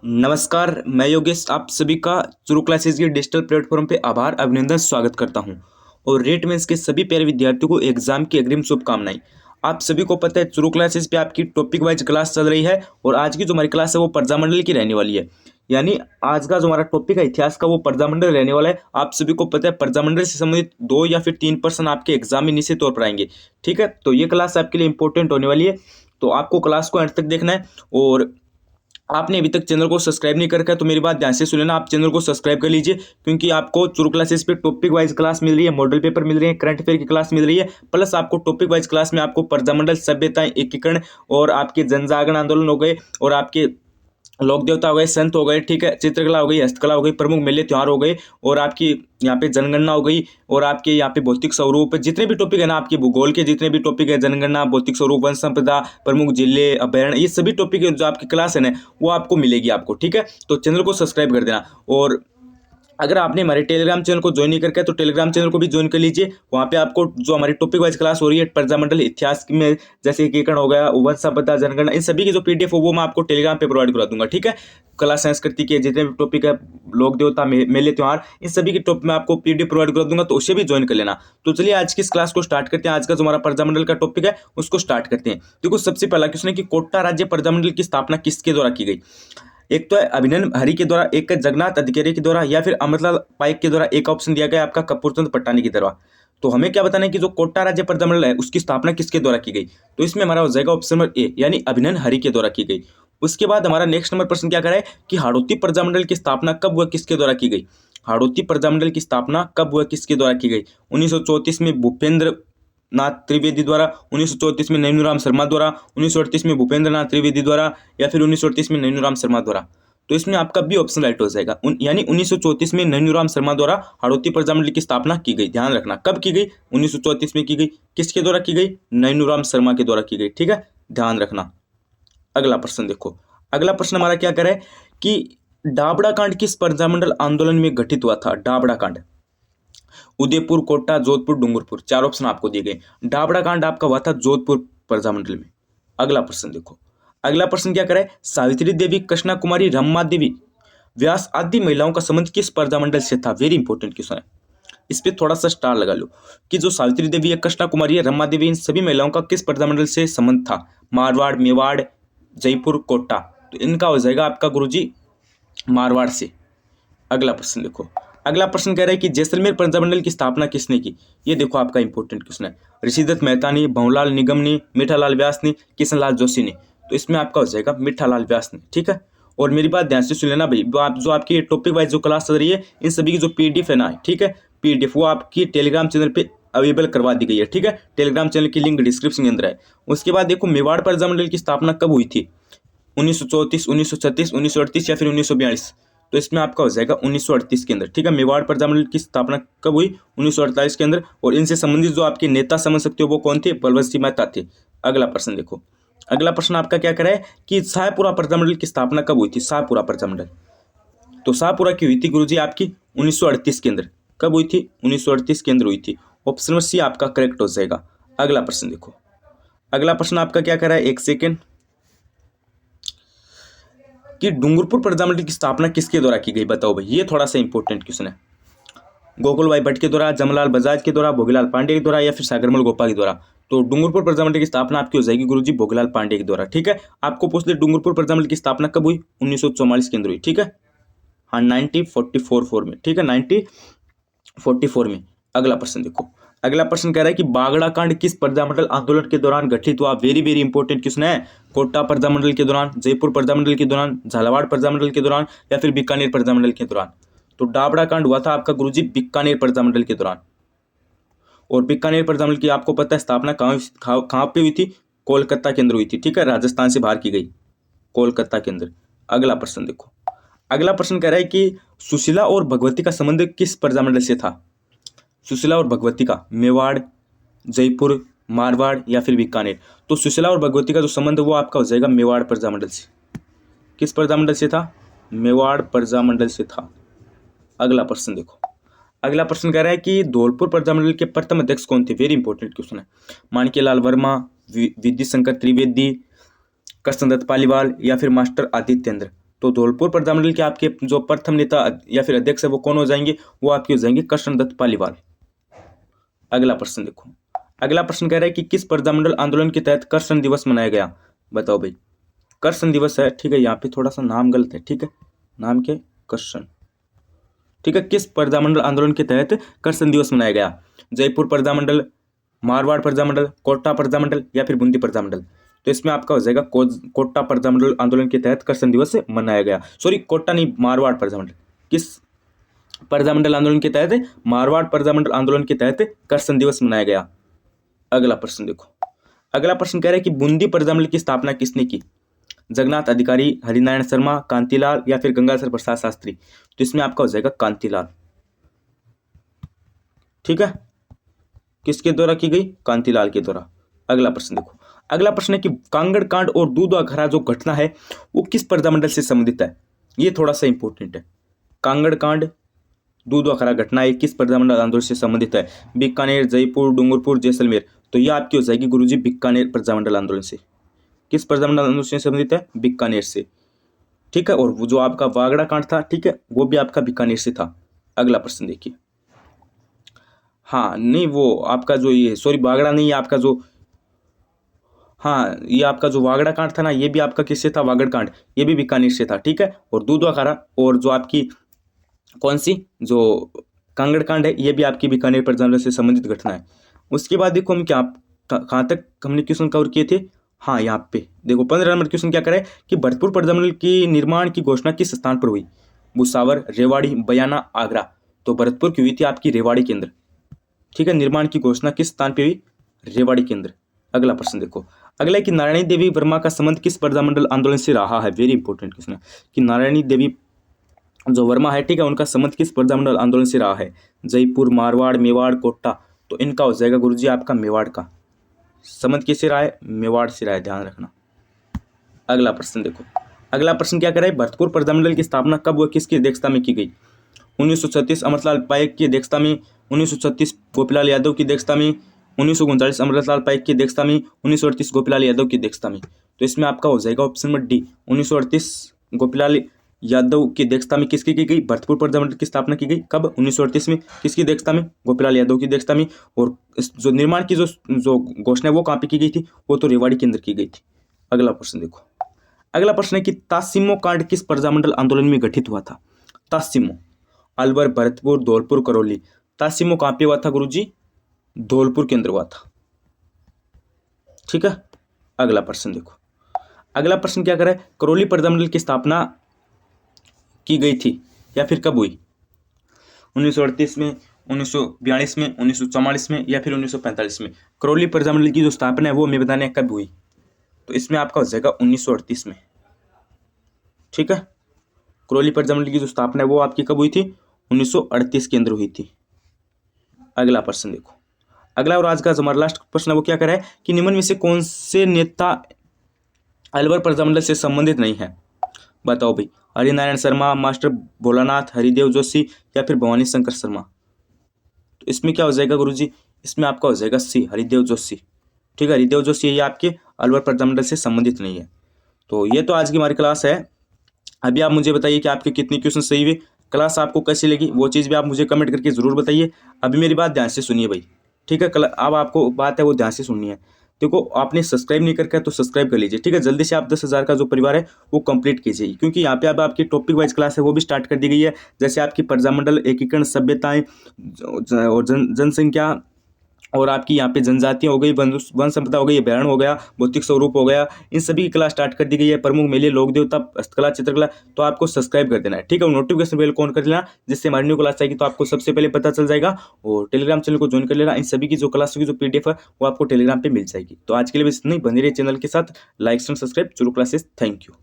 नमस्कार, मैं योगेश आप सभी का चुरू क्लासेस के डिजिटल प्लेटफॉर्म पे आभार अभिनंदन स्वागत करता हूं और रेट मेंस के सभी प्यारे विद्यार्थियों को एग्जाम की अग्रिम शुभकामनाएं। आप सभी को पता है चुरू क्लासेस पे आपकी टॉपिक वाइज क्लास चल रही है और आज की जो हमारी क्लास है वो प्रजामंडल की रहने वाली है। यानी आज का जो हमारा टॉपिक है इतिहास का वो प्रजामंडल रहने वाला है। आप सभी को पता है प्रजामंडल से संबंधित 2 या फिर 3 पर्सन आपके एग्जाम में निश्चित तौर पर आएंगे। ठीक है, तो ये क्लास आपके लिए इंपॉर्टेंट होने वाली है, तो आपको क्लास को अंत तक देखना है। और आपने अभी तक चैनल को सब्सक्राइब नहीं कर रखा है तो मेरी बात ध्यान से सुन लेना, आप चैनल को सब्सक्राइब कर लीजिए, क्योंकि आपको चुरू क्लासेस पे टॉपिक वाइज क्लास मिल रही है, मॉडल पेपर मिल रही है, करंट अफेयर की क्लास मिल रही है, प्लस आपको टॉपिक वाइज क्लास में आपको प्रजामंडल, सभ्यताएं, एकीकरण और आपके जन जागरण आंदोलन हो गए और आपके लोक देवता हो गए, संत हो गए, ठीक है, चित्रकला हो गई, हस्तकला हो गई, प्रमुख मेले त्योहार हो गए और आपकी यहाँ पे जनगणना हो गई और आपके यहाँ पे भौतिक स्वरूप, जितने भी टॉपिक है ना, आपके भूगोल के जितने भी टॉपिक है, जनगणना, भौतिक स्वरूप, वन संपदा, प्रमुख जिले, अभ्यारण्य, ये सभी टॉपिक जो आपकी क्लास है ना वो आपको मिलेगी आपको। ठीक है, तो चैनल को सब्सक्राइब कर देना। और अगर आपने हमारे टेलीग्राम चैनल को ज्वाइन नहीं करके तो टेलीग्राम चैनल को भी ज्वाइन कर लीजिए। वहाँ पे आपको जो हमारी टॉपिक वाइज क्लास हो रही है प्रजामंडल इतिहास में, जैसे एकीकरण हो गया, वन संपदा, जनगणना, इन सभी की जो पीडीएफ हो वो मैं आपको टेलीग्राम पे प्रोवाइड करा दूंगा। ठीक है, कला संस्कृति के जितने भी टॉपिक है, लोक देवता, मेले त्योहार, इन सभी की टॉपिक में आपको पीडीएफ प्रोवाइड करा दूंगा, तो उसे भी ज्वाइन कर लेना। तो चलिए आज की इस क्लास को स्टार्ट करते हैं। आज का जो हमारा प्रजामंडल का टॉपिक है उसको स्टार्ट करते हैं। देखो, सबसे पहला क्वेश्चन है कि कोटा राज्य प्रजामंडल की स्थापना किसके द्वारा की गई। एक तो है अभिनंदन हरि के द्वारा, एक है जगन्नाथ अधिकारी के द्वारा, या फिर अमृतलाल पाइक के द्वारा। एक ऑप्शन दिया गया है आपका कपूरचंद पट्टानी की द्वारा। तो हमें क्या बताना है कि जो कोटा राज्य प्रजामंडल है उसकी स्थापना किसके द्वारा की गई। तो इसमें हमारा हो जाएगा ऑप्शन नंबर ए, यानी अभिनंदन हरि के द्वारा की गई। उसके बाद हमारा नेक्स्ट नंबर प्रश्न क्या करा है कि हाड़ौती प्रजामंडल की स्थापना कब व किसके द्वारा की गई। हाड़ौती प्रजामंडल की स्थापना कब व किसके द्वारा की गई। 1934 में भूपेंद्र नाथ त्रिवेदी द्वारा, 1934 में नैनूराम शर्मा द्वारा, 1938 में भूपेंद्र नाथ त्रिवेदी द्वारा, या फिर 1938 में नैनूराम शर्मा द्वारा। तो इसमें आपका बी ऑप्शन राइट हो जाएगा। यानी 1934 में नैनूराम शर्मा द्वारा हाड़ौती प्रजामंडल की स्थापना की गई। ध्यान रखना कब की गई, 1934 में की गई। किसके द्वारा की गई, नैनूराम शर्मा के द्वारा की गई। ठीक है, ध्यान रखना। अगला प्रश्न देखो, अगला प्रश्न हमारा क्या करे कि डाबड़ा कांड किस प्रजामंडल आंदोलन में घटित हुआ था। डाबड़ा कांड उदयपुर, कोटा, जोधपुर, डूंगरपुर, 4 ऑप्शन आपको दिए गए। डाबड़ा कांड आपका हुआ था जोधपुर प्रजामंडल में। अगला प्रश्न देखो, अगला प्रश्न क्या करे, सावित्री देवी, कृष्णा कुमारी, रमा देवी, व्यास आदि महिलाओं का संबंध किस प्रजामंडल से था। वेरी इंपॉर्टेंट क्वेश्चन है, इस पे थोड़ा सा स्टार लगा लो कि जो सावित्री देवी है, कृष्णा कुमारी है, रमा देवी, इन सभी महिलाओं का किस प्रजामंडल से संबंध था। मारवाड़, मेवाड़, जयपुर, कोटा। तो इनका हो जाएगा आपका गुरुजी मारवाड़ से। अगला प्रश्न देखो, अगला प्रश्न कह रहा है कि जैसलमेर प्रजामंडल की स्थापना किसने की। ये देखो आपका इंपॉर्टेंट क्वेश्चन है। ऋषिदत्त मेहता ने, भंवरलाल निगम ने, मीठालाल व्यास ने, किशनलाल जोशी ने। तो इसमें आपका हो जाएगा मीठालाल व्यास ने। ठीक है, और मेरी बात ध्यान से सुन लेना भाई, जो आपकी टॉपिक वाइज जो क्लास चल रही है इन सभी की जो पीडीएफ है ना, ठीक है, पीडीएफ वो आपकी टेलीग्राम चैनल पे अवेलेबल करवा दी गई है। ठीक है, टेलीग्राम चैनल की लिंक डिस्क्रिप्शन के अंदर है। उसके बाद देखो, मेवाड़ प्रजामंडल की स्थापना कब हुई थी। 1934, 1936, 1938 या फिर 1942। तो इसमें आपका हो जाएगा 1938 के अंदर। ठीक है, मेवाड़ प्रजामंडल की स्थापना कब हुई, 1948 के अंदर। और इनसे संबंधित जो आपके नेता समझ सकते हो वो कौन थे, बलवंत सिंह मेहता थे। अगला प्रश्न देखो, अगला प्रश्न आपका क्या करा है कि शाहपुरा प्रजामंडल की स्थापना कब हुई थी। शाहपुरा प्रजामंडल, तो शाहपुरा की हुई थी गुरुजी आपकी 1938 के अंदर। कब हुई थी, 1938 के अंदर हुई थी। ऑप्शन नंबर सी आपका करेक्ट हो जाएगा। अगला प्रश्न देखो, अगला प्रश्न आपका क्या करा है, एक सेकेंड, कि डूंगरपुर प्रजामंडल की स्थापना किसके द्वारा की गई। बताओ भाई, ये थोड़ा सा इंपॉर्टेंट क्वेश्चन है। गोकुल भाई भट्ट के द्वारा, जमलाल बजाज के द्वारा, भोगीलाल पांडे के द्वारा, या फिर सागरमल गोपा के द्वारा। तो डूंगरपुर प्रजामंडल की स्थापना आपकी हो जाएगी गुरुजी भोगीलाल पांडे के द्वारा। ठीक है, आपको पूछ ले डूंगरपुर प्रजामंडल की स्थापना कब हुई, 1944 के अंदर हुई। ठीक है, हाँ 1944 में। ठीक है, 1944 में। अगला प्रश्न देखो, अगला प्रश्न कह रहा है कि बागड़ा कांड किस प्रजामंडल आंदोलन के दौरान घटित हुआ। वेरी वेरी इंपॉर्टेंट क्वेश्चन है। कोटा प्रजामंडल के दौरान, जयपुर प्रजामंडल के दौरान, झालावाड़ प्रजामंडल के दौरान, या फिर बीकानेर प्रजामंडल के दौरान। तो डाबड़ा कांड हुआ था आपका गुरुजी बीकानेर प्रजामंडल के दौरान। और बीकानेर प्रजामंडल की आपको पता है स्थापना कहाँ पे हुई थी, कोलकाता के अंदर हुई थी। ठीक है, राजस्थान से बाहर की गई, कोलकाता के अंदर। अगला प्रश्न देखो, अगला प्रश्न कह रहा है कि सुशीला और भगवती का संबंध किस प्रजामंडल से था। सुशीला और भगवती का, मेवाड़, जयपुर, मारवाड़, या फिर बीकानेर। तो सुशीला और भगवती का जो संबंध वो आपका हो जाएगा मेवाड़ प्रजामंडल से। किस प्रजामंडल से था, मेवाड़ प्रजामंडल से था। अगला प्रश्न देखो, अगला प्रश्न कह रहा है कि धौलपुर प्रजामंडल के प्रथम अध्यक्ष कौन थे। वेरी इंपॉर्टेंट क्वेश्चन है। माणिक्यलाल वर्मा, विद्युशंकर त्रिवेदी, कृष्णदत्त पालीवाल, या फिर मास्टर आदित्येंद्र। तो धौलपुर प्रजामंडल के आपके जो प्रथम नेता या फिर अध्यक्ष है वो कौन हो जाएंगे, वो आपके हो जाएंगे कृष्णदत्त पालीवाल। अगला प्रश्न देखो, अगला प्रश्न कह रहा है कि किस प्रजामंडल आंदोलन के तहत कर्षण दिवस मनाया गया। बताओ भाई, कर्षण दिवस है, ठीक है, यहाँ पे थोड़ा सा नाम गलत है, ठीक है, नाम के कर्षण, ठीक है। किस प्रजामंडल आंदोलन के तहत कर्षण दिवस मनाया गया, जयपुर प्रजामंडल, मारवाड़ प्रजामंडल, कोटा प्रजामंडल या फिर बूंदी प्रजामंडल। तो इसमें आपका हो जाएगा कोटा प्रजामंडल आंदोलन के तहत कर्षण दिवस मनाया गया, सॉरी कोटा नहीं, मारवाड़ प्रजामंडल। किस प्रजामंडल आंदोलन के तहत, मारवाड़ प्रजामंडल आंदोलन के तहत कर्षण दिवस मनाया गया। अगला प्रश्न देखो, अगला प्रश्न कह रहा है कि बूंदी प्रजामंडल की स्थापना किसने की, जगन्नाथ अधिकारी, हरिनारायण शर्मा, कांतिलाल या फिर गंगाधर प्रसाद शास्त्री। तो इसमें आपका हो जाएगा कांतिलाल, ठीक है, किसके द्वारा की गई, कांतिलाल के द्वारा। अगला प्रश्न देखो, अगला प्रश्न है कि कांगड़ कांड और दूधवा घरा जो घटना है वो किस प्रजामंडल से संबंधित है। ये थोड़ा सा इंपॉर्टेंट है, कांगड़ कांड, दूधवा घरा घटना है किस प्रजामंडल आंदोलन से संबंधित है, बीकानेर, जयपुर, डूंगरपुर, जैसलमेर। तो ये आपकी हो जाएगी गुरुजी बीकानेर प्रजामंडल आंदोलन से। किस प्रजामंडल आंदोलन से संबंधित है, बीकानेर से, ठीक है। और वो जो आपका वागड़ा कांड था, ठीक है, वो भी आपका बीकानेर से था। अगला प्रश्न देखिए, हाँ नहीं वो आपका जो ये, सॉरी वागड़ा नहीं, आपका जो, हाँ ये आपका जो वागड़ा कांड था ना, ये भी आपका किससे था, वागड़ कांड, ये भी बीकानेर से था, ठीक है। और दूधवा घरा और जो आपकी कौन सी जो कांगड़ कांड है, ये भी आपकी बीकानेर प्रजामंडल से संबंधित घटना है। उसके बाद देखो हम क्या, कहाँ तक हमने क्वेश्चन कवर किए थे, हाँ यहाँ पे देखो 15 नंबर क्वेश्चन क्या करे कि भरतपुर प्रजामंडल की निर्माण की घोषणा किस स्थान पर हुई, भुसावर, रेवाड़ी, बयाना, आगरा। तो भरतपुर की हुई थी आपकी रेवाड़ी के अंदर, ठीक है। निर्माण की घोषणा किस स्थान पे हुई, रेवाड़ी के अंदर। अगला प्रश्न देखो, अगला है कि नारायणी देवी वर्मा का संबंध किस प्रजामंडल आंदोलन से रहा है। वेरी इंपॉर्टेंट क्वेश्चन है कि नारायणी देवी जो वर्मा है, ठीक है, उनका संबंध किस प्रजामंडल आंदोलन से रहा है, जयपुर, मारवाड़, मेवाड़, कोटा। तो इनका हो जाएगा गुरुजी आपका मेवाड़ का संबंध किससे रहा है, मेवाड़ से रहा है, ध्यान रखना। अगला प्रश्न देखो, अगला प्रश्न क्या कर रहा है, भरतपुर प्रजामंडल की स्थापना कब व किसकी अध्यक्षता में की गई। 1936 अमृतलाल पायक की अध्यक्षता में, 1936 गोपीलाल यादव की अध्यक्षता में, 1939 अमृतलाल पायक की अध्यक्षता में, 1938 गोपीलाल यादव की अध्यक्षता में। तो इसमें आपका हो जाएगा option number D, 1938 Gopilal Yadav की अध्यक्षता में किसकी की गई, भरतपुर प्रजामंडल की स्थापना की गई कब, 1938 में, किसकी अध्यक्षता में, गोपीलाल यादव की अध्यक्षता में। और जो निर्माण की जो घोषणा है वो कहाँ पे की गई थी, वो तो रेवाड़ी के अंदर की गई थी। अगला प्रश्न देखो, अगला प्रश्न है कि तासिमो कांड किस प्रजामंडल आंदोलन में गठित हुआ था। तासिमो, अलवर, भरतपुर, धौलपुर, करौली। तासिमो कहाँ पे हुआ था गुरुजी, धौलपुर के अंदर हुआ था, ठीक है। अगला प्रश्न देखो, अगला प्रश्न क्या कर रहा है, करौली प्रजामंडल की स्थापना की गई थी या फिर कब हुई, 1938 में, 1942 में, 1944 में या फिर 1945 में। करौली प्रजामंडल की जो स्थापना है वो हमें बताने कब हुई, तो इसमें आपका हो जाएगा 1938 में, ठीक है। करौली प्रजामंडल की जो स्थापना है वो आपकी कब हुई थी, 1938 के अंदर हुई थी। अगला प्रश्न देखो, अगला और आज का जो हमारा लास्ट प्रश्न है वो क्या कर रहा है कि निम्न में से कौन से नेता अलवर प्रजामंडल से संबंधित नहीं है। बताओ भाई, हरिनारायण शर्मा, मास्टर भोलानाथ, हरिदेव जोशी या फिर भवानी शंकर शर्मा। तो इसमें क्या हो जाएगा गुरुजी, इसमें आपका हो जाएगा सी, हरिदेव जोशी, ठीक है। हरिदेव जोशी ये आपके अलवर प्रजामंडल से संबंधित नहीं है। तो ये तो आज की हमारी क्लास है। अभी आप मुझे बताइए कि आपके कितने क्वेश्चन सही हुए, क्लास आपको कैसी लगी, वो चीज़ भी आप मुझे कमेंट करके ज़रूर बताइए। अभी मेरी बात ध्यान से सुनिए भाई, ठीक है। अब आपको बात है वो ध्यान से सुननी है। देखो आपने सब्सक्राइब नहीं करके तो सब्सक्राइब कर लीजिए, ठीक है। जल्दी से आप 10,000 का जो परिवार है वो कंप्लीट कीजिए, क्योंकि यहाँ पे अब आपकी टॉपिक वाइज क्लास है वो भी स्टार्ट कर दी गई है। जैसे आपकी प्रजामंडल, एकीकरण, सभ्यताएं और जनसंख्या, और आपकी यहाँ पे जनजातियाँ हो गई, वन संपदा हो गई, अभ्यारण्य हो गया, भौतिक स्वरूप हो गया, इन सभी की क्लास स्टार्ट कर दी गई है। प्रमुख मेले, लोक देवता, हस्तकला, चित्रकला। तो आपको सब्सक्राइब कर देना है, ठीक है। नोटिफिकेशन बेल ऑन कर लेना, जिससे हमारी न्यू क्लास आएगी तो आपको सबसे पहले पता चल जाएगा। और टेलीग्राम चैनल को ज्वाइन कर लेना, इन सभी की जो क्लास की जो PDF है वो आपको टेलीग्राम पे मिल जाएगी। तो आज के लिए बस नहीं, बने रहिए चैनल के साथ, लाइक एंड सब्सक्राइब, चलो क्लासेस, थैंक यू।